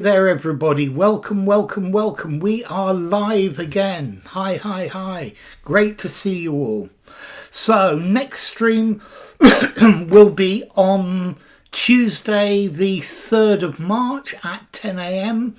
There everybody, welcome. We are live again. Hi. Great to see you all. So next stream will be on Tuesday the 3rd of March at 10 a.m.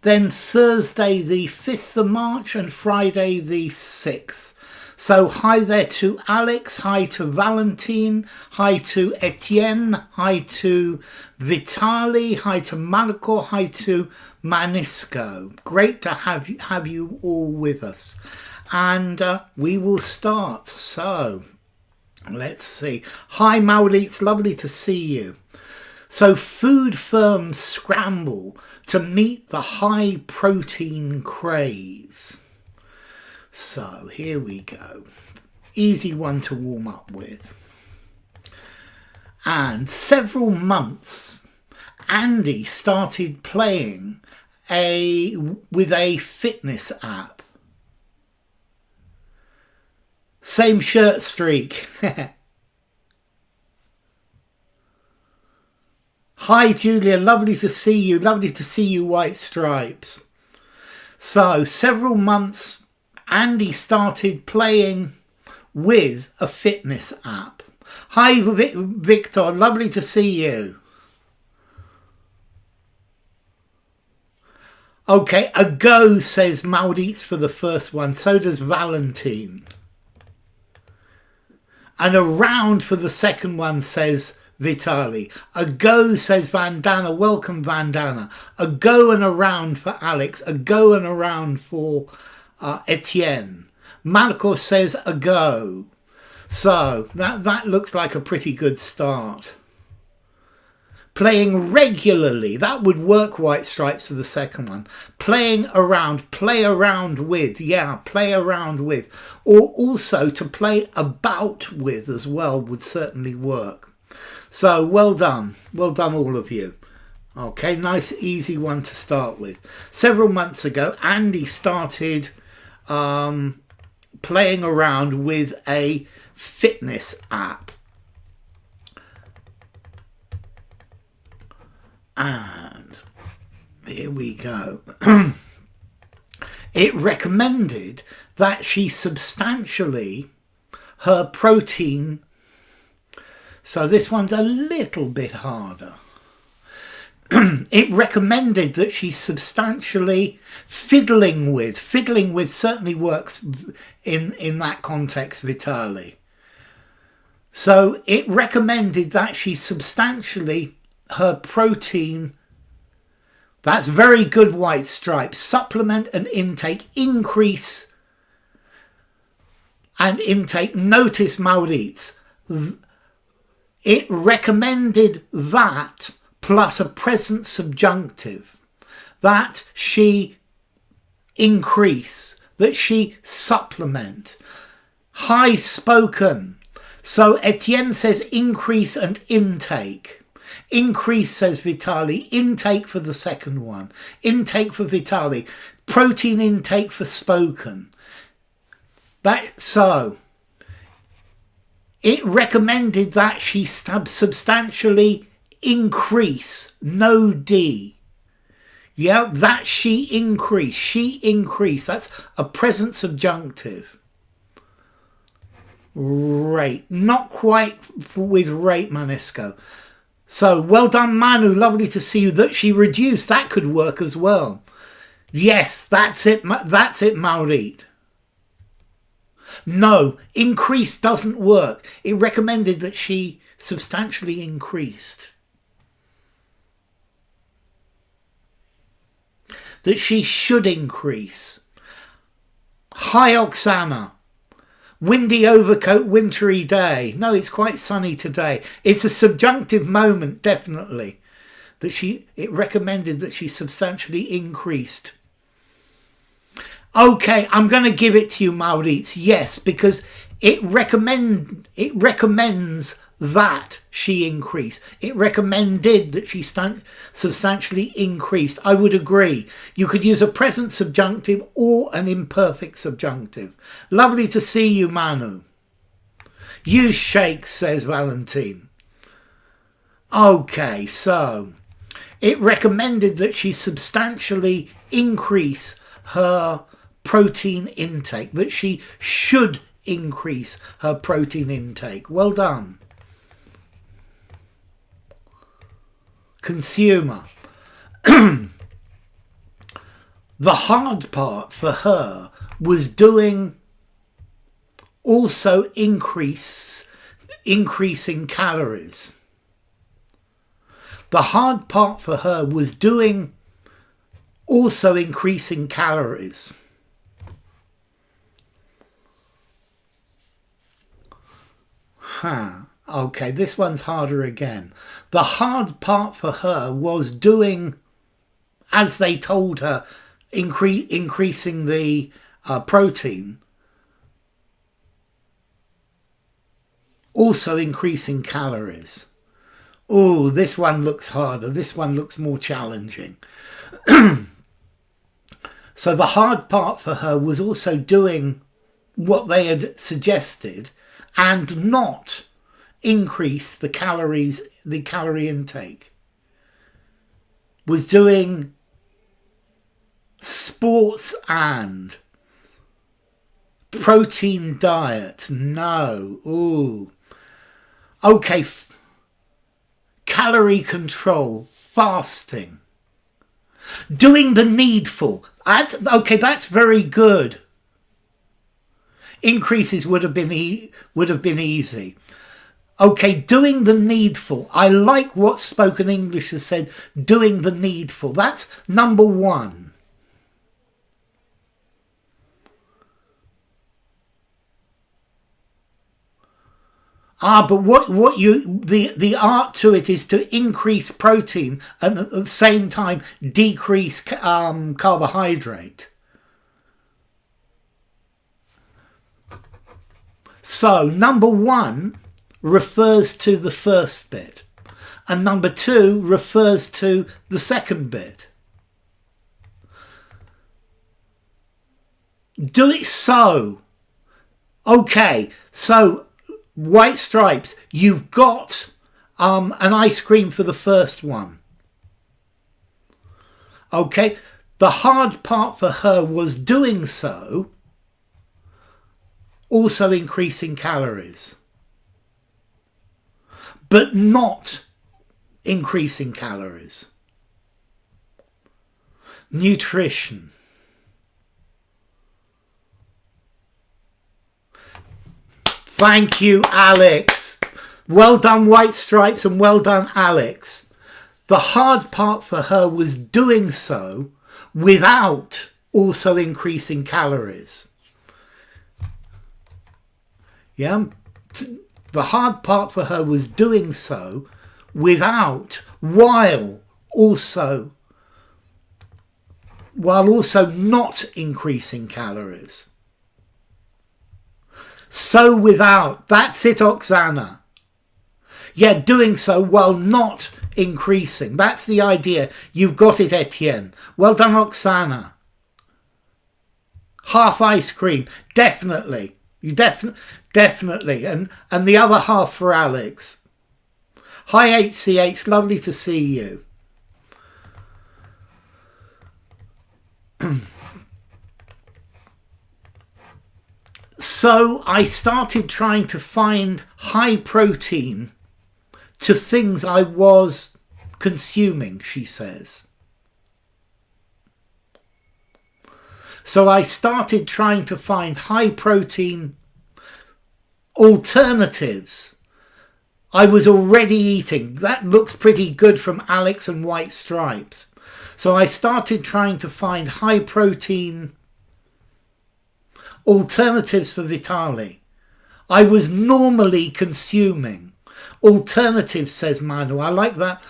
Then Thursday the 5th of March and Friday the 6th. So hi there to Alex, hi to Valentine, hi to Etienne, hi to Vitali, hi to Marco, hi to Manisco. Great to have you all with us. And we will start. So let's see. Hi Maurits, lovely to see you. So food firms scramble to meet the high protein craze. So here we go. Easy one to warm up with. And several months, Andie started playing with a fitness app. Same shirt streak. Hi Julia, lovely to see you. Lovely to see you, White Stripes. So several months, Andie started playing with a fitness app. Hi Victor, lovely to see you. Okay, a go, says Maurits for the first one. So does Valentine. And a round for the second one, says Vitali. A go, says Vandana. Welcome, Vandana. A go and a round for Alex. A go and a round for Etienne. Marco says a go. So that looks like a pretty good start. Playing regularly, that would work, White Stripes, for the second one. Playing around, play around with, yeah, play around with. Or also to play about with as well would certainly work. So well done all of you. Okay, nice easy one to start with. Several months ago, Andie started playing around with a fitness app. And here we go. It recommended that she substantially her protein. So this one's a little bit harder. It recommended that she substantially fiddling with certainly works in that context, Vitali. So it recommended that she substantially her protein. That's very good, White Stripes. Supplement and intake, increase and intake. Notice Maurits. It recommended that plus a present subjunctive, that she increase, that she supplement. High spoken. So Etienne says increase and intake. Increase, says Vitali. Intake for the second one. Intake for Vitali. Protein intake for spoken. So it recommended that she substantially increase, no D. Yeah, that she increase. That's a present subjunctive. Rate, not quite with rate, Manisco. So well done, Manu, lovely to see you. That she reduced, that could work as well. Yes, that's it, Maurit. No, increase doesn't work. It recommended that she substantially increased. That she should increase. Hi, Oksana. Windy overcoat, wintry day. No, it's quite sunny today. It's a subjunctive moment, definitely. It recommended that she substantially increased. Okay, I'm going to give it to you, Maurits. Yes, because it recommends that she increased. It recommended that she substantially increased. I would agree. You could use a present subjunctive or an imperfect subjunctive. Lovely to see you, Manu. You shake, says Valentine. Okay, so it recommended that she substantially increase her protein intake, that she should increase her protein intake. Well done. Consumer. The hard part for her was doing also increasing calories. The hard part for her was doing also increasing calories. Okay, this one's harder again. The hard part for her was doing, as they told her, increasing the protein, also increasing calories. Oh, this one looks harder. This one looks more challenging. So the hard part for her was also doing what they had suggested and not increase the calorie intake. Was doing sports and protein diet. No. Ooh. Okay. Calorie control, fasting, doing the needful. That's very good. Increases would have been easy. Okay, doing the needful. I like what Spoken English has said. Doing the needful. That's number one. But the art to it is to increase protein and at the same time decrease carbohydrate. So number one refers to the first bit, and number two refers to the second bit. Do it so. Okay, so White Stripes, you've got an ice cream for the first one. Okay, the hard part for her was doing so, also increasing calories, but not increasing calories. Nutrition. Thank you, Alex. Well done, White Stripes, and well done, Alex. The hard part for her was doing so without also increasing calories. Yeah? The hard part for her was doing so while also not increasing calories. So without. That's it, Oksana. Yeah, doing so while not increasing. That's the idea. You've got it, Etienne. Well done, Oksana. Half ice cream. Definitely. Definitely. And the other half for Alex. Hi, HCH. Lovely to see you. So I started trying to find high protein to things I was consuming, she says. So I started trying to find high protein alternatives I was already eating. That looks pretty good from Alex and White Stripes. So I started trying to find high protein alternatives for Vitali. I was normally consuming. Alternatives, says Manu. I like that.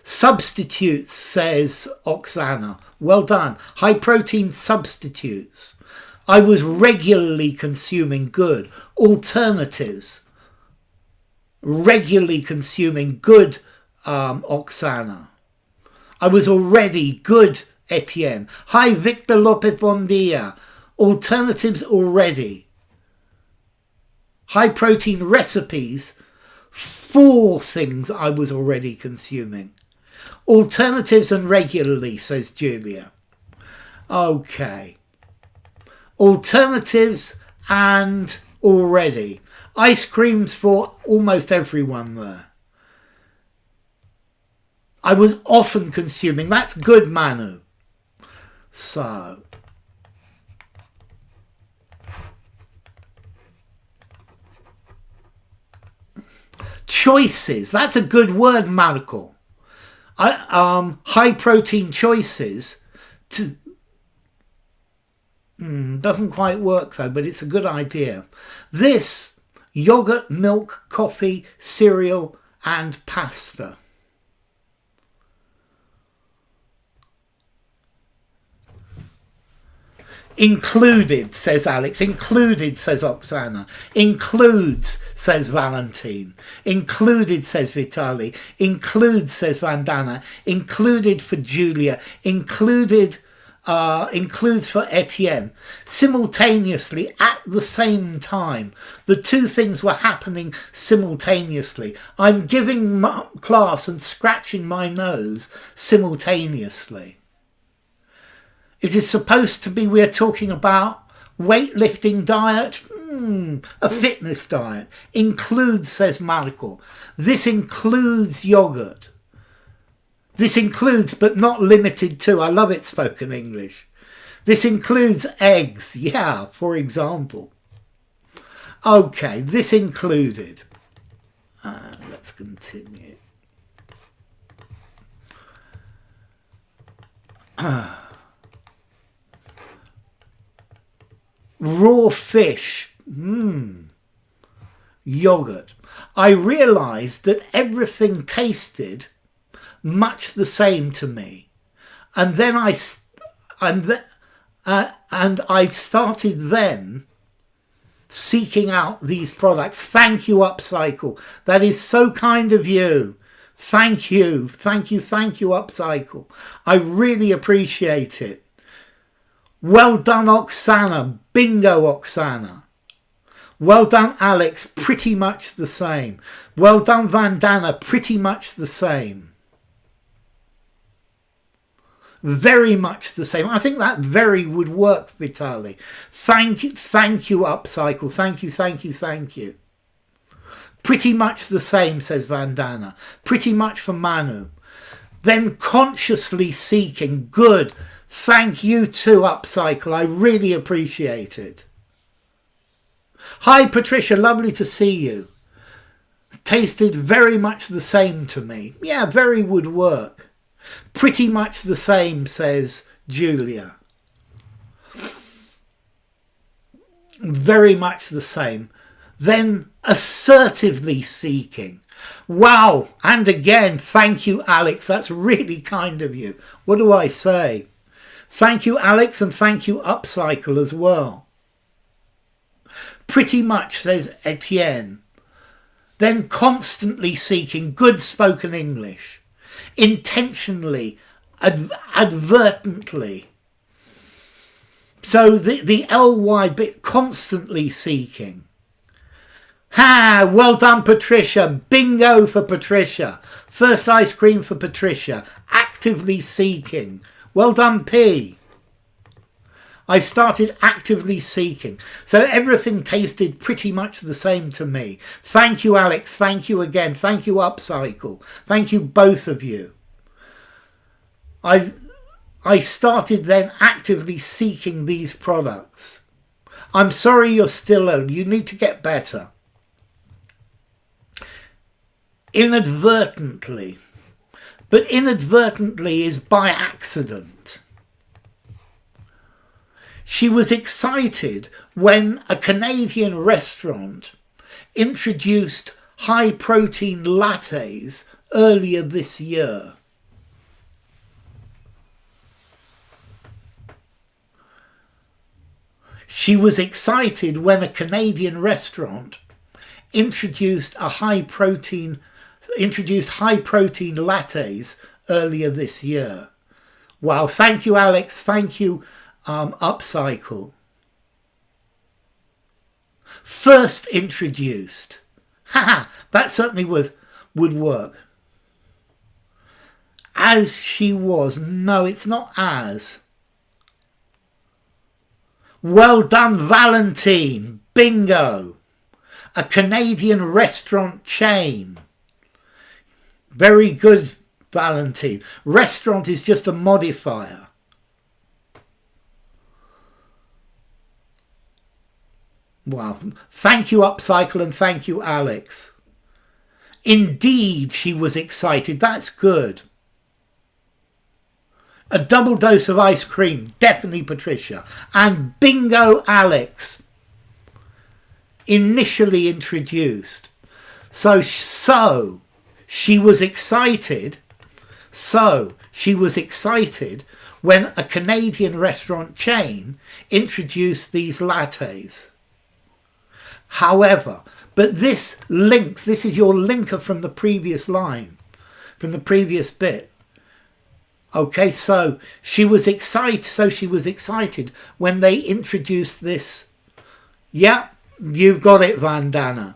Substitutes, says Oksana. Well done. High protein substitutes. I was regularly consuming. Good. Alternatives. Regularly consuming. Good, Oksana. I was already. Good, Etienne. Hi, Victor Lopez Bondia. Alternatives already. High protein recipes. 4 things I was already consuming. Alternatives and regularly, says Julia. Okay. Alternatives and already. Ice creams for almost everyone there. I was often consuming. That's good, Manu. So. Choices. That's a good word, Marco. High protein choices. Doesn't quite work though, but it's a good idea. This, yogurt, milk, coffee, cereal and pasta. Included, says Alex. Included, says Oksana. Includes, says Valentine. Included, says Vitali. Includes, says Vandana. Included for Julia. Included, includes for Etienne. Simultaneously, at the same time. The two things were happening simultaneously. I'm giving class and scratching my nose simultaneously. It is supposed to be, we're talking about weightlifting diet, a fitness diet. Includes, says Marco. This includes yogurt. This includes, but not limited to, I love it spoken English. This includes eggs, yeah, for example. Okay, this included. Let's continue. Raw fish, yogurt. I realised that everything tasted much the same to me, and then I started then seeking out these products. Thank you, Upcycle. That is so kind of you. Thank you, thank you, thank you, Upcycle. I really appreciate it. Well done, Oksana. Bingo, Oksana. Well done, Alex. Pretty much the same. Well done, Vandana. Pretty much the same. Very much the same. I think that very would work, Vitali. Thank you, Upcycle. Thank you, thank you, thank you. Pretty much the same, says Vandana. Pretty much for Manu. Then consciously seeking. Good. Thank you too, Upcycle. I really appreciate it. Hi, Patricia. Lovely to see you. Tasted very much the same to me. Yeah, very would work. Pretty much the same, says Julia. Very much the same. Then assertively seeking. Wow. And again, thank you, Alex. That's really kind of you. What do I say? Thank you, Alex, and thank you, Upcycle, as well. Pretty much, says Etienne. Then constantly seeking. Good spoken English. Intentionally. Advertently. So the ly bit, constantly seeking. Ha! Well done, Patricia. Bingo for Patricia. First ice cream for Patricia. Actively seeking. Well done, P. I started actively seeking. So everything tasted pretty much the same to me. Thank you, Alex. Thank you again. Thank you, Upcycle. Thank you, both of you. I started then actively seeking these products. I'm sorry you're still ill. You need to get better. Inadvertently. But inadvertently is by accident. She was excited when a Canadian restaurant introduced high-protein lattes earlier this year. She was excited when a Canadian restaurant introduced high-protein lattes earlier this year. Wow, thank you, Alex. Thank you, Upcycle. First introduced. Haha, that certainly would work. As she was. No, it's not as. Well done, Valentine. Bingo. A Canadian restaurant chain. Very good, Valentine. Restaurant is just a modifier. Wow. Thank you, Upcycle, and thank you, Alex. Indeed, she was excited. That's good. A double dose of ice cream. Definitely, Patricia. And bingo, Alex. Initially introduced. So she was excited. So she was excited when a Canadian restaurant chain introduced these lattes. However, but this links, this is your linker from the previous line, from the previous bit. Okay, so she was excited when they introduced this. Yeah, you've got it, Vandana.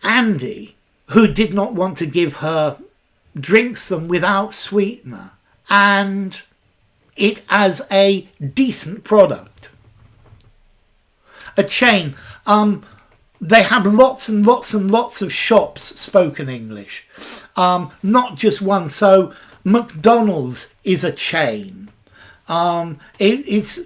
Andie, who did not want to give her, drinks them without sweetener and it as a decent product. A chain. They have lots and lots and lots of shops spoken English. Not just one. So McDonald's is a chain. It's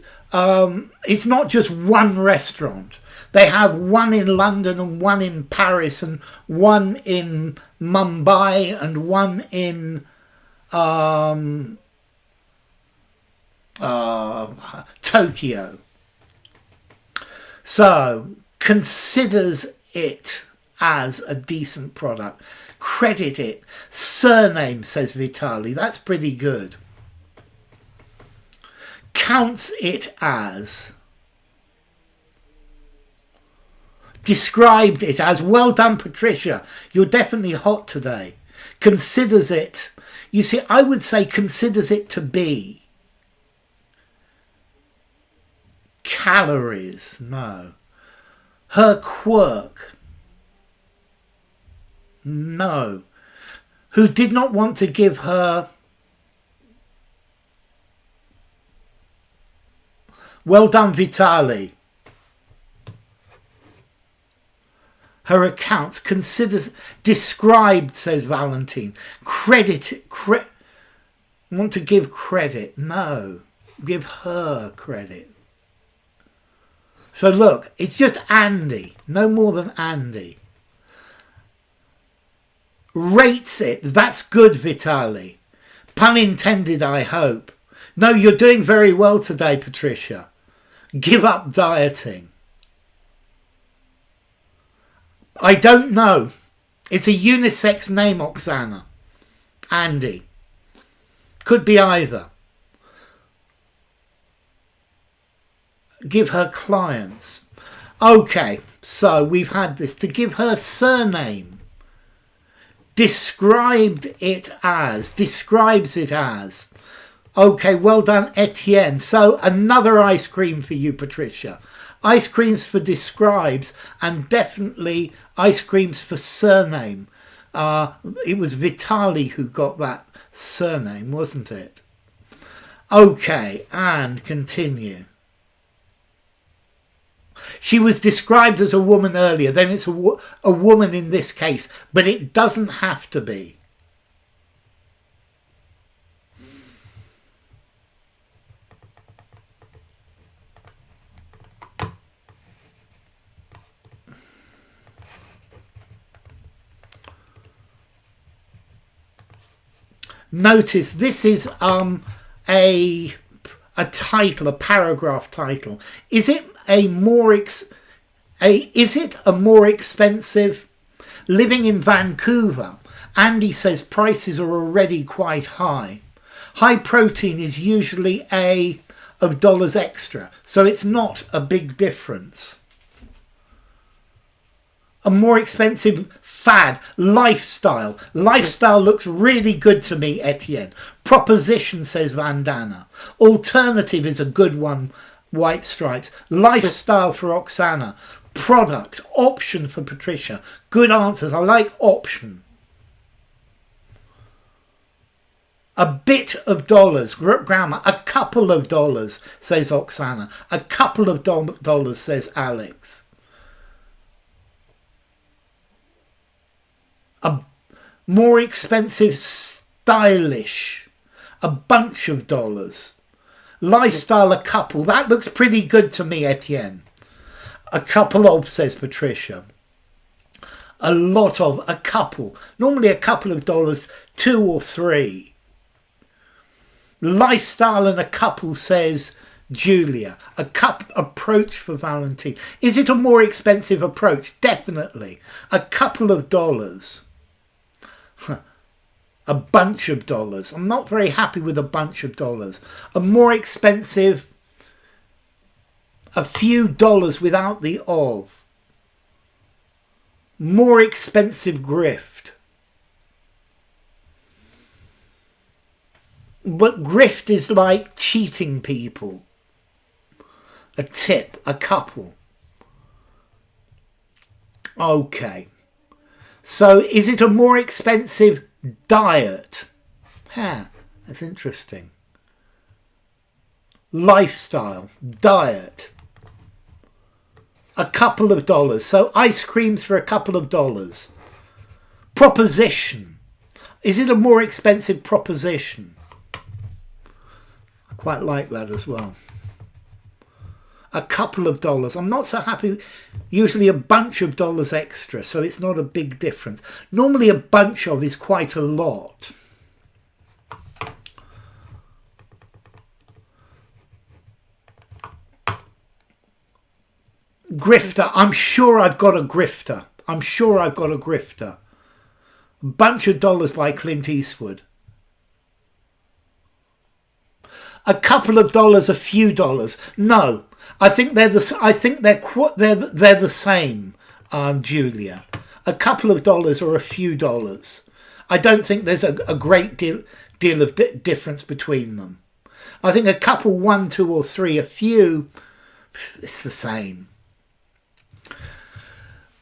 not just one restaurant. They have one in London and one in Paris and one in Mumbai and one in Tokyo. So considers it as a decent product. Credit it. Surname, says Vitali. That's pretty good. Counts it as. Described it as. Well done, Patricia. You're definitely hot today. Considers it. You see, I would say considers it to be. Calories. No. Her quirk. No. Who did not want to give her. Well done, Vitali. Her accounts. Considers. Described, says Valentine. Credit. Want to give credit. No. Give her credit. So look, it's just Andie. No more than Andie. Rates it. That's good, Vitali. Pun intended, I hope. No, you're doing very well today, Patricia. Give up dieting. I don't know. It's a unisex name, Oksana. Andie. Could be either. Give her clients. Okay, so we've had this. To give her surname. Describes it as. Okay, well done, Etienne. So another ice cream for you, Patricia. Ice creams for describes and definitely ice creams for surname. It was Vitali who got that surname, wasn't it? Okay, and continue. She was described as a woman earlier, then it's a woman in this case, but it doesn't have to be. Notice this is a title, a paragraph title. Is it a more expensive? Living in Vancouver, Andie says prices are already quite high. High protein is usually of dollars extra, so it's not a big difference. A more expensive fad, lifestyle. Lifestyle looks really good to me, Etienne. Proposition, says Vandana. Alternative is a good one, White Stripes. Lifestyle for Oksana. Product, option for Patricia. Good answers. I like option. A bit of dollars, grammar. A couple of dollars, says Oksana. A couple of dollars, says Alex. A more expensive, stylish. A bunch of dollars. Lifestyle, a couple. That looks pretty good to me, Etienne. A couple of, says Patricia. A lot of, a couple. Normally a couple of dollars, 2 or 3. Lifestyle and a couple, says Julia. A approach for Valentine. Is it a more expensive approach? Definitely. A couple of dollars. A bunch of dollars. I'm not very happy with a bunch of dollars. A more expensive, a few dollars without the of. More expensive grift. But grift is like cheating people. A tip, a couple. Okay. So is it a more expensive diet? That's interesting. Lifestyle, diet. A couple of dollars. So ice creams for a couple of dollars. Proposition. Is it a more expensive proposition? I quite like that as well. A couple of dollars. I'm not so happy. Usually a bunch of dollars extra, so it's not a big difference. Normally a bunch of is quite a lot. Grifter. I'm sure I've got a grifter. I'm sure I've got a grifter. A bunch of dollars by Clint Eastwood. A couple of dollars, a few dollars. No, I think they're the same, Julia. A couple of dollars or a few dollars. I don't think there's a great deal of difference between them. I think a couple, 1, 2 or 3, a few, it's the same.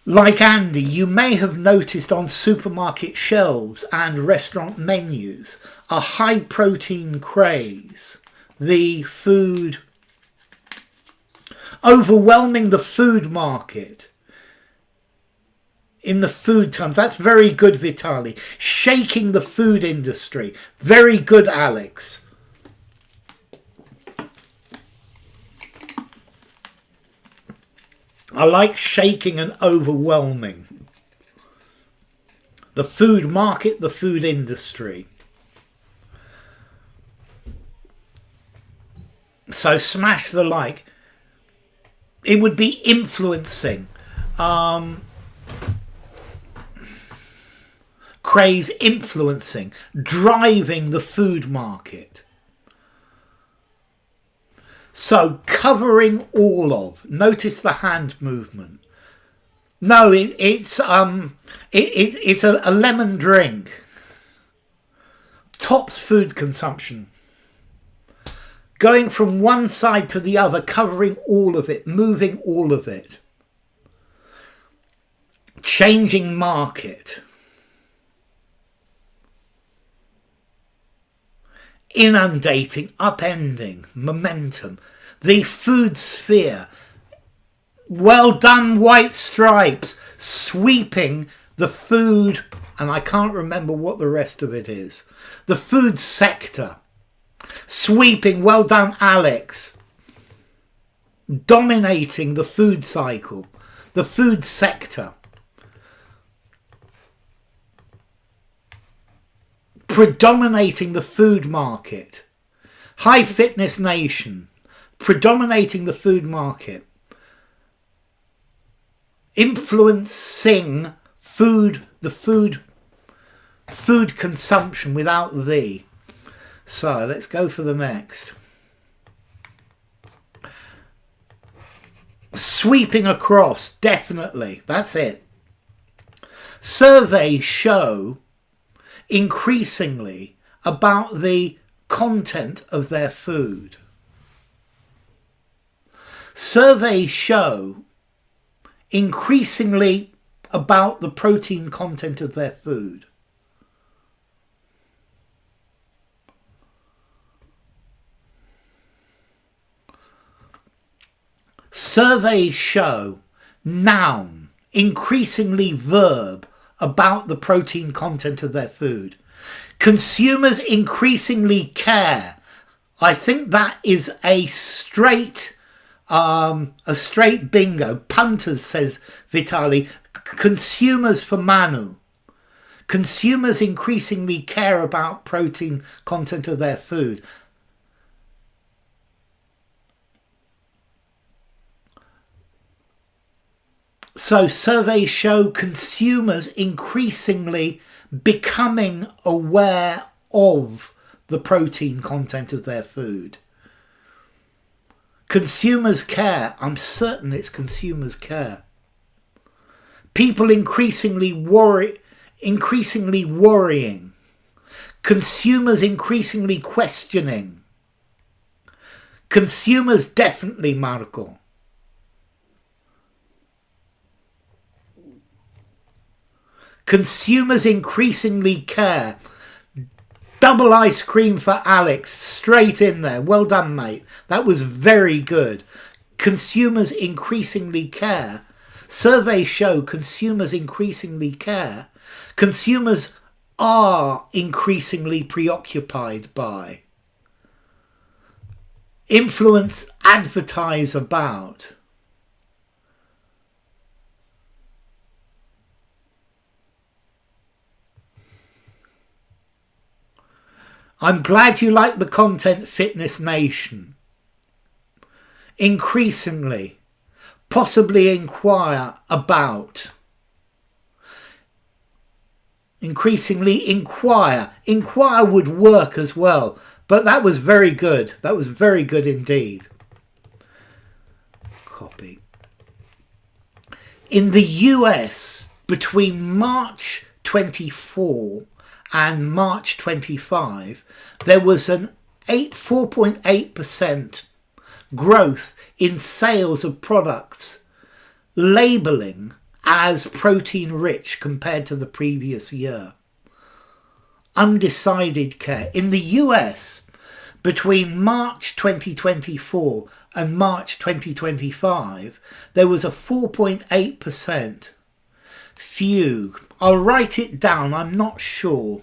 Like Andy, you may have noticed on supermarket shelves and restaurant menus a high protein craze. The food, overwhelming the food market in the food terms. That's very good, Vitali. Shaking the food industry. Very good, Alex. I like shaking and overwhelming. The food market, the food industry. So smash the like. It would be influencing. Craze, influencing. Driving the food market. So covering all of. Notice the hand movement. No, it's a lemon drink. Tops food consumption. Going from one side to the other, covering all of it, moving all of it. Changing market. Inundating, upending, momentum. The food sphere. Well done, White Stripes. Sweeping the food, and I can't remember what the rest of it is. The food sector. Sweeping, well done, Alex. Dominating the food cycle, the food sector. Predominating the food market. High fitness nation. Predominating the food market. Influencing food, the food consumption without the. So let's go for the next. Sweeping across, definitely. That's it. Surveys show increasingly about the content of their food. Surveys show increasingly about the protein content of their food. Surveys show noun, increasingly verb, about the protein content of their food. Consumers increasingly care. I think that is a straight bingo. Punters, says Vitali. Consumers for Manu. Consumers increasingly care about protein content of their food. So surveys show consumers increasingly becoming aware of the protein content of their food. Consumers care. I'm certain it's consumers care. People increasingly worrying. Consumers increasingly questioning. Consumers definitely, Marco. Consumers increasingly care. Double ice cream for Alex. Straight in there. Well done, mate. That was very good. Consumers increasingly care. Surveys show consumers increasingly care. Consumers are increasingly preoccupied by. Influence, advertise about. I'm glad you like the content, Fitness Nation. Increasingly, possibly inquire about. Increasingly inquire. Inquire would work as well, but that was very good. That was very good indeed. Copy. In the US, between March 24 and March 25, there was an 4.8% growth in sales of products labelling as protein rich compared to the previous year. Undecided care. In the US, between March 2024 and March 2025, there was a 4.8% fugue. I'll write it down, I'm not sure.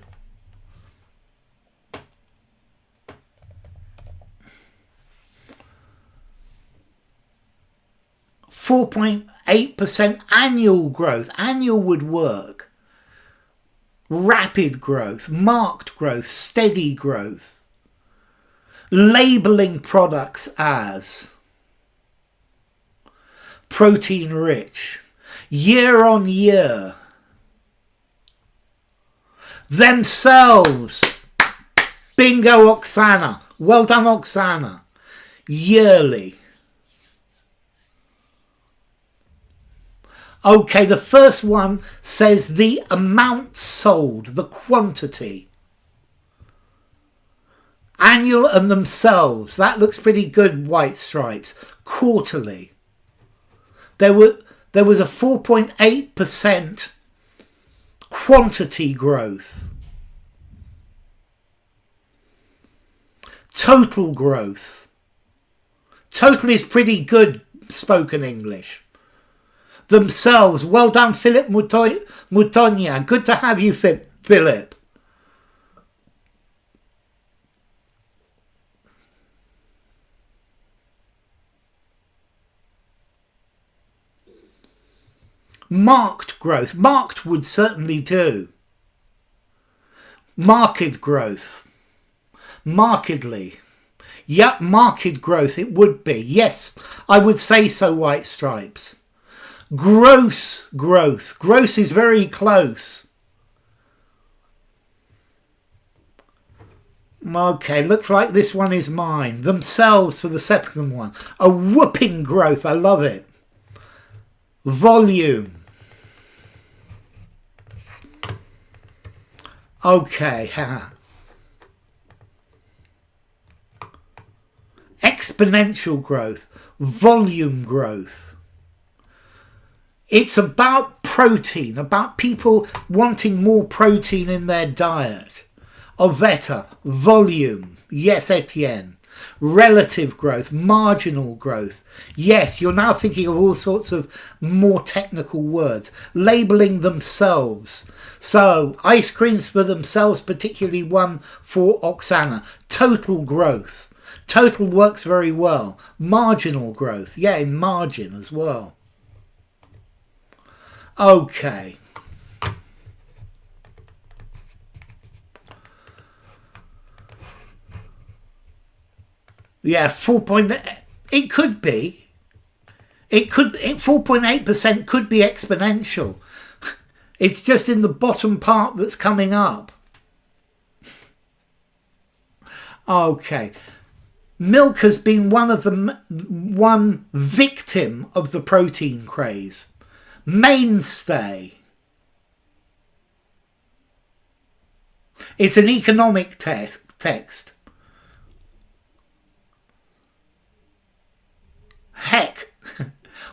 .8% annual growth. Annual would work. Rapid growth, marked growth, steady growth. Labelling products as protein rich. Year on year. Themselves. Bingo, Oksana. Well done, Oksana. Yearly. Okay, the first one says the amount sold, the quantity. Annual and themselves. That looks pretty good, White Stripes. Quarterly. There was a 4.8% quantity growth. Total growth. Total is pretty good spoken English. Themselves. Well done, Philip Mutonia. Good to have you, Philip. Marked growth. Marked would certainly do. Marked growth. Markedly. Yep, marked growth it would be. Yes, I would say so, White Stripes. Gross growth. Gross is very close. Okay, looks like this one is mine. Themselves for the second one. A whooping growth. I love it. Volume. Okay. Exponential growth. Volume growth. It's about protein, about people wanting more protein in their diet. Ovetta, volume, yes, Etienne. Relative growth, marginal growth. Yes, you're now thinking of all sorts of more technical words. Labelling themselves. So, ice creams for themselves, particularly one for Oksana. Total growth. Total works very well. Marginal growth. Yeah, in margin as well. Okay. Yeah, 4.8. It could be. It could. 4.8% could be exponential. It's just in the bottom part that's coming up. Okay. Milk has been one victim of the protein craze. Mainstay. It's an economic text. Heck.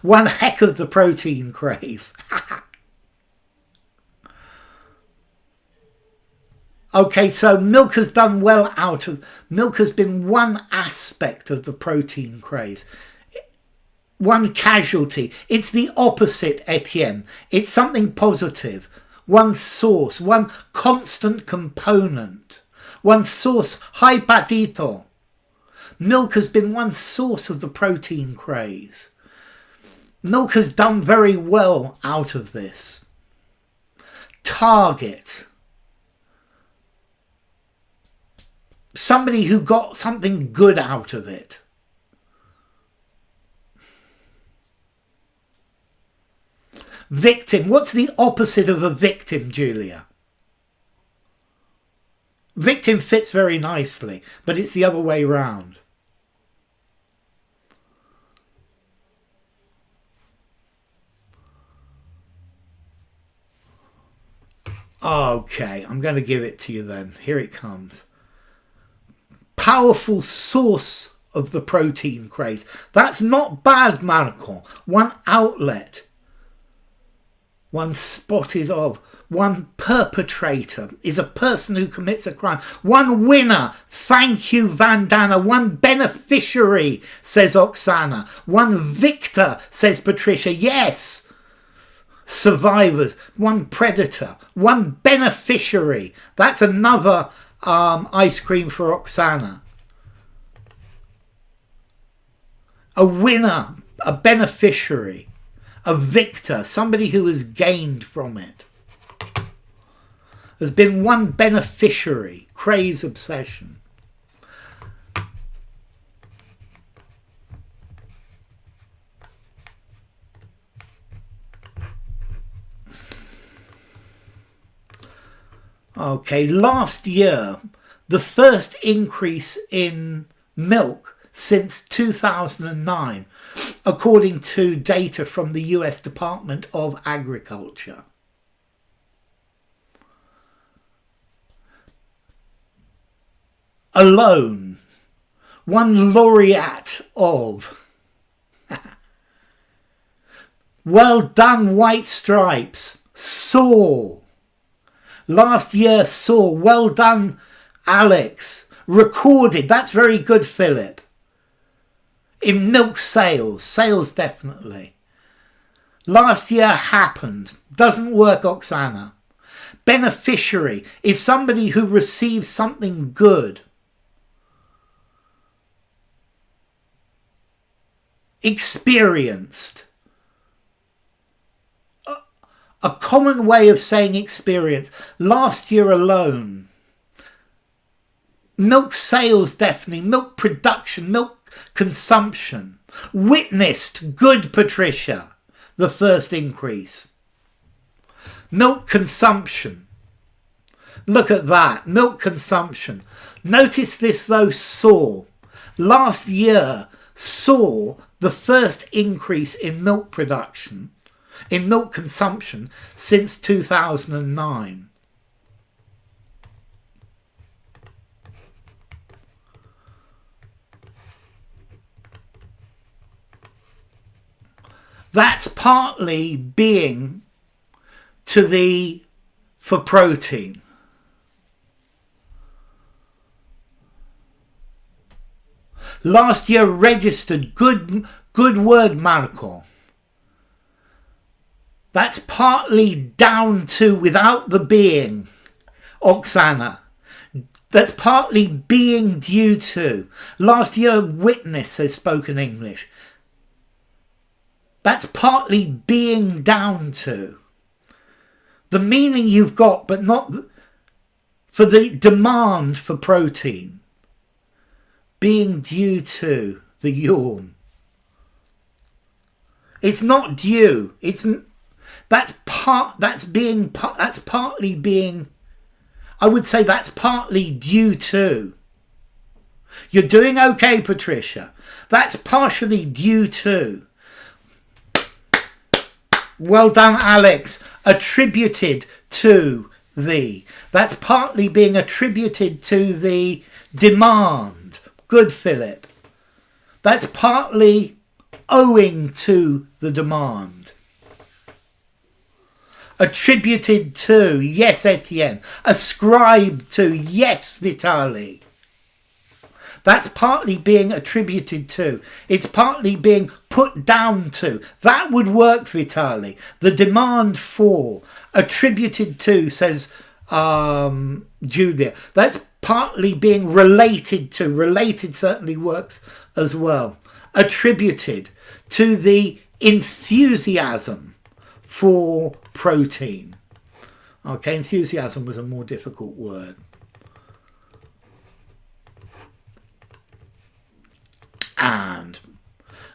One heck of the protein craze. Okay, so milk has done well out of... Milk has been one aspect of the protein craze. One casualty. It's the opposite, Etienne. It's something positive. One source, one constant component. One source, hypatito. Milk has been one source of the protein craze. Milk has done very well out of this. Target. Somebody who got something good out of it. Victim. What's the opposite of a victim, Julia? Victim fits very nicely, but it's the other way round. Okay, I'm going to give it to you then. Here it comes. Powerful source of the protein craze. That's not bad, Marco. One outlet. One spotted of. One perpetrator is a person who commits a crime. One winner. Thank you, Vandana. One beneficiary, says Oksana. One victor, says Patricia. Yes. Survivors. One predator. One beneficiary. That's another ice cream for Oksana. A winner, a beneficiary, a victor, somebody who has gained from it. There's been one beneficiary, craze obsession. Okay, last year, the first increase in milk since 2009, according to data from the US Department of Agriculture. Alone, one laureate of. Well done, White Stripes. Saw. Last year saw. Well done, Alex. Recorded. That's very good, Philip. In milk sales. Sales, definitely. Last year happened. Doesn't work, Oksana. Beneficiary is somebody who receives something good. Experienced. A common way of saying experience. Last year alone. Milk sales, definitely. Milk production. Milk consumption. Witnessed. Good, Patricia. The first increase. Milk consumption. Look at that. Milk consumption. Notice this though, saw. Last year saw the first increase in milk production, in milk consumption, since 2009. That's partly being for protein. Last year registered, good word, Marco. That's partly down to, without the being, Oksana. That's partly being due to. Last year witness has spoken English. That's partly being down to. The meaning you've got, but not for the demand for protein. Being due to the yawn. It's not due. That's partly being. I would say that's partly due to. You're doing okay, Patricia. That's partially due to. Well done, Alex. Attributed to the. That's partly being attributed to the demand. Good, Philip. That's partly owing to the demand. Attributed to, yes, Etienne. Ascribed to, yes, Vitali. That's partly being attributed to. It's partly being put down to. That would work, Vitali. The demand for. Attributed to, says Julia. That's partly being related to. Related certainly works as well. Attributed to the enthusiasm for protein. Okay, enthusiasm was a more difficult word. And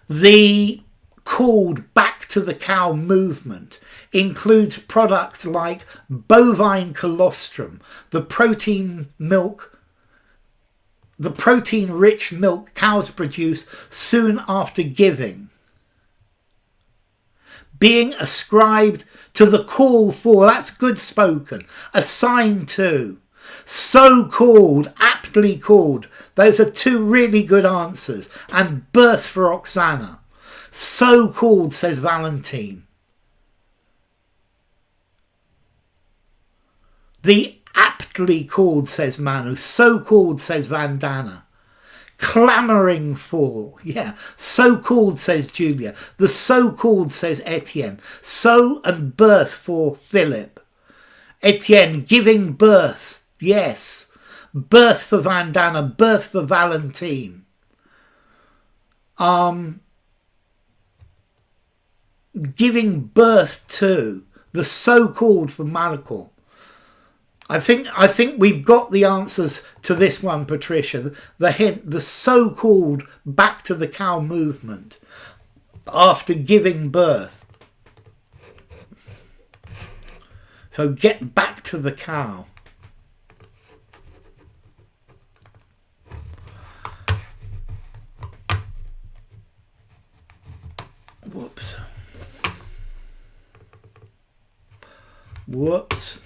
the called back to the cow movement includes products like bovine colostrum, the protein rich milk cows produce soon after giving, being ascribed to the call for. That's good spoken. Assigned to. So called, aptly called. Those are two really good answers. And birth for Oksana. So called, says Valentine. The aptly called, says Manu. So called, says Vandana. Clamouring for, yeah. So called, says Julia. The so called, says Etienne. So and birth for Philip. Etienne, giving birth, yes. Birth for Vandana, birth for Valentine. Giving birth to, the so called for Marco. I think we've got the answers to this one, Patricia. The hint, the so-called back to the cow movement after giving birth. So get back to the cow. Whoops. Whoops.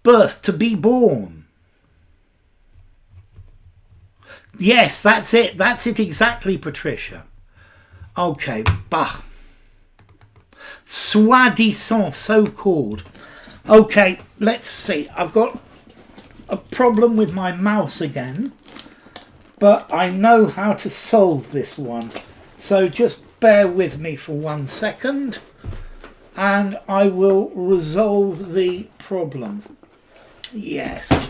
Birth, to be born. Yes, that's it. That's it exactly, Patricia. Okay, bah. Soi-disant, so-called. Okay, let's see. I've got a problem with my mouse again, but I know how to solve this one. So just bear with me for 1 second, and I will resolve the problem. Yes.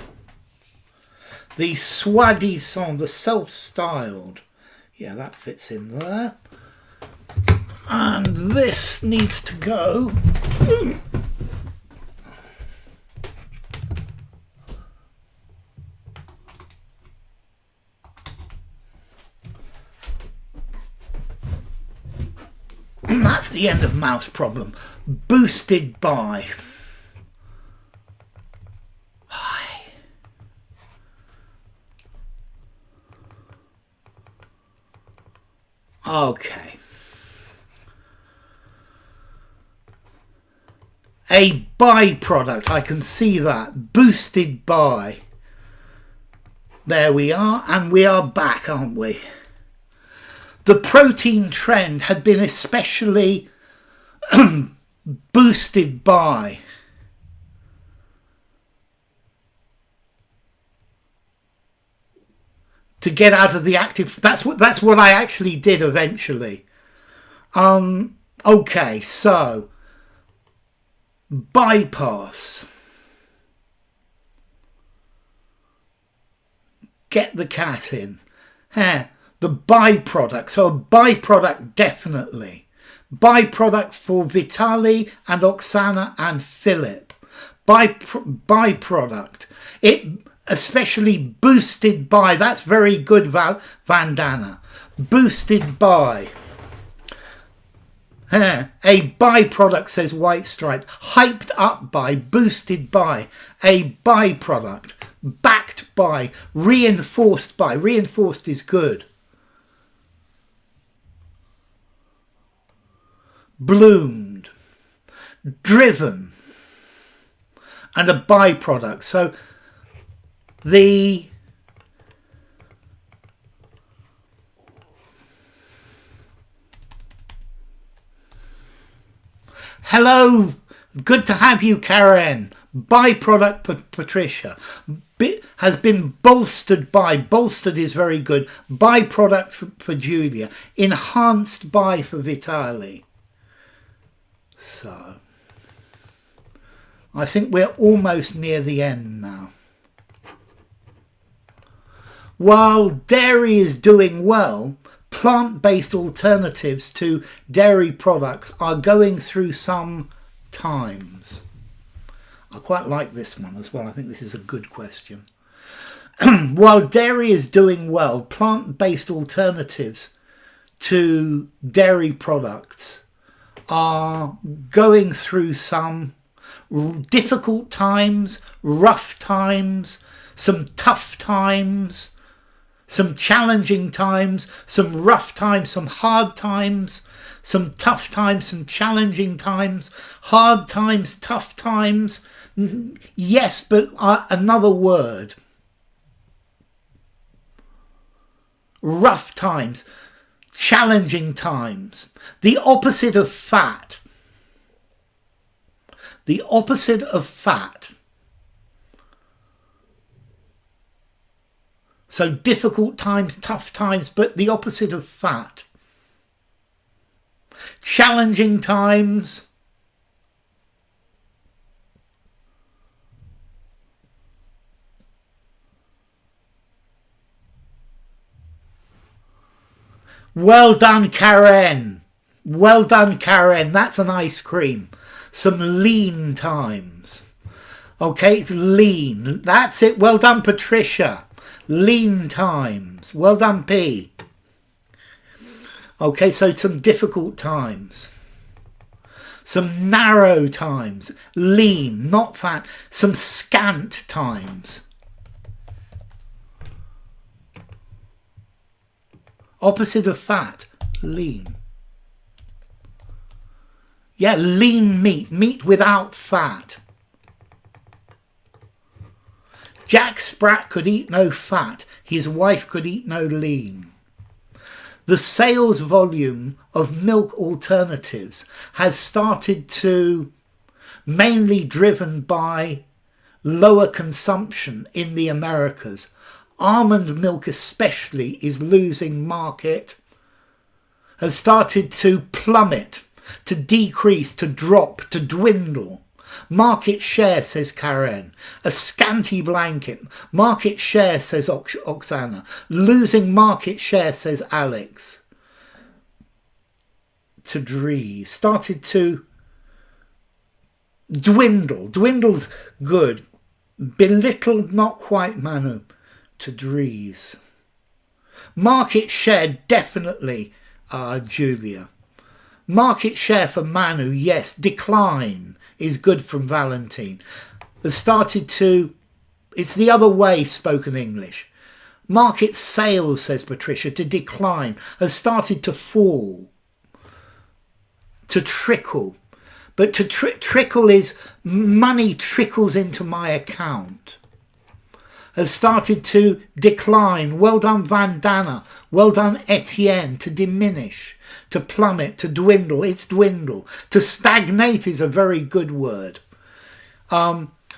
The soi-disant, the self-styled. Yeah, that fits in there. And this needs to go. And that's the end of mouse problem. Boosted by. Okay. A byproduct, I can see that. Boosted by. There we are, and we are back, aren't we? the protein trend had been especially boosted by to get out of the active. That's what I actually did eventually. Okay, so bypass. Get the cat in. The byproduct. So a byproduct, definitely. Byproduct for Vitali and Oksana and Philip. Byproduct. It especially boosted by. That's very good, Vandana. Boosted by. A byproduct, says White Stripe. Hyped up by, boosted by. A byproduct. Backed by, reinforced by. Reinforced is good. Bloomed. Driven. And a byproduct. So the hello, good to have you, Karen. Byproduct, Patricia, has been bolstered by. Bolstered is very good. Byproduct for Julia. Enhanced by for Vitali. So I think we're almost near the end now. While dairy is doing well, plant-based alternatives to dairy products are going through some times. I quite like this one as well. I think this is a good question. While dairy is doing well, plant-based alternatives to dairy products are going through some difficult times, rough times, some tough times, some challenging times, some rough times, some hard times, some tough times, some challenging times, hard times, tough times. Yes, but another word. Rough times, challenging times. The opposite of fat. The opposite of fat. So difficult times, tough times, but the opposite of fat. Challenging times. Well done, Karen. Well done, Karen. That's an ice cream. Some lean times. Okay, it's lean. That's it. Well done, Patricia. Lean times. Well done, P. Okay, so some difficult times. Some narrow times. Lean, not fat. Some scant times. Opposite of fat. Lean. Yeah, lean meat. Meat without fat. Jack Sprat could eat no fat. His wife could eat no lean. The sales volume of milk alternatives has started to, mainly driven by lower consumption in the Americas. Almond milk especially is losing market, has started to plummet, to decrease, to drop, to dwindle. Market share, says Karen. A scanty blanket. Market share, says Oksana. Losing market share, says Alex. To Dries. Started to dwindle. Dwindle's good. Belittled, not quite, Manu. To Dries. Market share, definitely, Julia. Market share for Manu, yes. Decline is good from Valentine. Has started to, it's the other way, spoken English. Market sales, says Patricia, to decline, has started to fall, to trickle. But to trickle is money trickles into my account. has started to decline. Well done, Vandana. Well done, Etienne. To diminish, to plummet, to dwindle. It's dwindle. To stagnate is a very good word.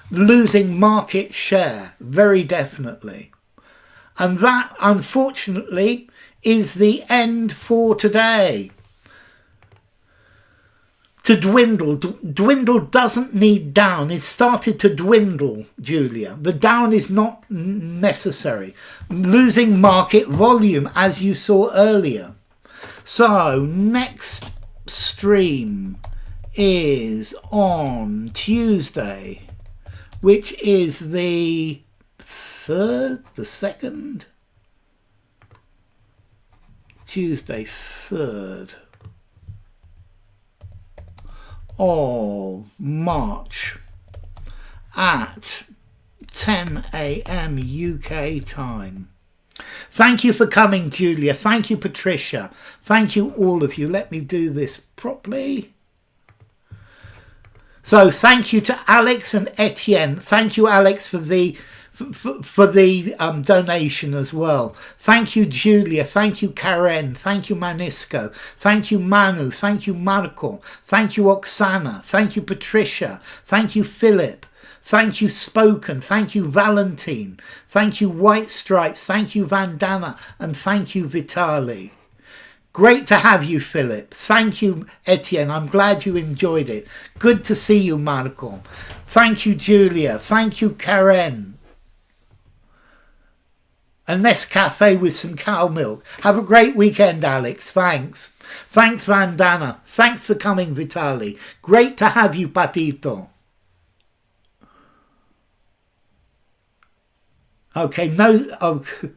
Losing market share, very definitely. And that, unfortunately, is the end for today. To dwindle. Dwindle doesn't need down. It's started to dwindle, Julia. The down is not necessary. Losing market volume, as you saw earlier. So, next stream is on Tuesday, which is the 2nd? Tuesday, 3rd of March at 10 a.m. UK time. Thank you for coming, Julia. Thank you, Patricia. Thank you, all of you. Let me do this properly. So thank you to Alex and Etienne. Thank you, Alex, for the donation as well. Thank you, Julia. Thank you, Karen. Thank you, Manisco. Thank you, Manu. Thank you, Marco. Thank you, Oksana. Thank you, Patricia. Thank you, Philip. Thank you, Spoken. Thank you, Valentine. Thank you, White Stripes. Thank you, Vandana. And thank you, Vitali. Great to have you, Philip. Thank you, Etienne. I'm glad you enjoyed it. Good to see you, Marco. Thank you, Julia. Thank you, Karen. A Nescafe with some cow milk. Have a great weekend, Alex. Thanks. Thanks, Vandana. Thanks for coming, Vitali. Great to have you, Patito. Okay,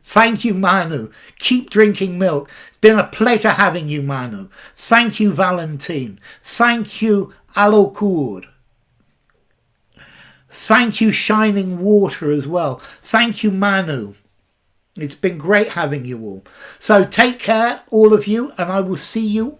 thank you, Manu. Keep drinking milk. It's been a pleasure having you, Manu. Thank you, Valentine. Thank you, Alokur. Thank you, Shining Water, as well. Thank you, Manu. It's been great having you all. So take care, all of you, and I will see you